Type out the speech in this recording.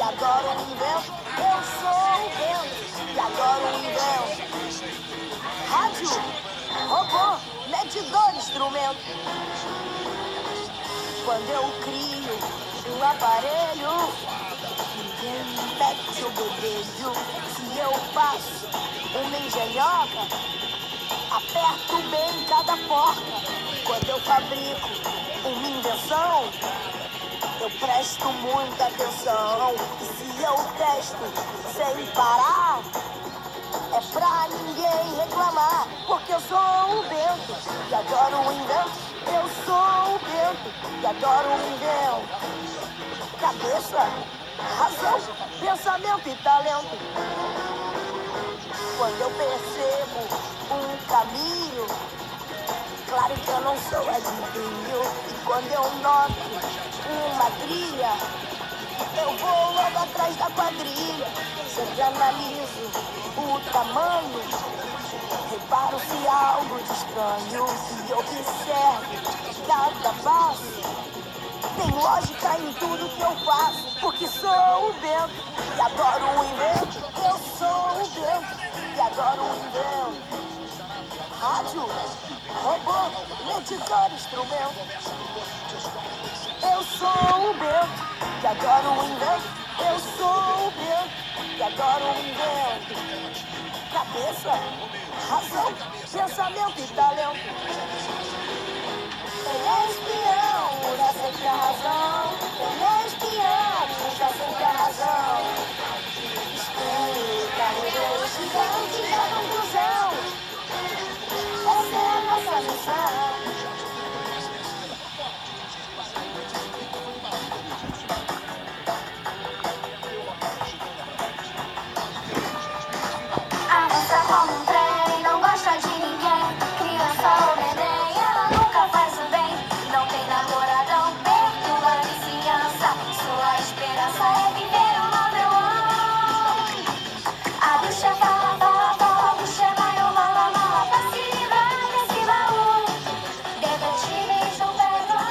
adoro o invento. Eu sou o vento e adoro o invento. Rádio, robô, medidor, instrumento. Quando eu crio um aparelho, ninguém me pede o bedelho. Se eu faço uma engenhoca, aperto bem cada porta. Quando eu fabrico uma invenção, eu presto muita atenção. E se eu testo sem parar, é pra ninguém reclamar. Porque eu sou o vento e adoro o invento. Eu sou o vento e adoro o invento. Cabeça, razão, pensamento e talento. Quando eu percebo um caminho, claro que eu não sou adivinho. E quando eu noto uma trilha, eu vou logo atrás da quadrilha. Sempre analiso o tamanho, reparo se há algo de estranho e observo cada passo. Tem lógica em tudo que eu faço, porque sou o vento e adoro o invento. Eu sou o vento e adoro o invento. Rádio, robô, medidor, instrumento. Eu sou o vento e adoro o invento. Eu sou o vento e adoro o invento. Cabeça, razão, pensamento e talento. Quem é espião usa sempre a razão. Quem é espião usa sempre a razão. Explica o investigante e a conclusão. Essa é a nossa missão. Avança como um trem, não gosta de ninguém. Criança ou neném, ela nunca faz o bem. Não tem namoradão, perturba a vizinhança. Sua esperança é viver o number one. A bruxa fala, fala, fala, a bruxa é maior, mala, mala. Pra se livrar desse baú, detetives não pegam.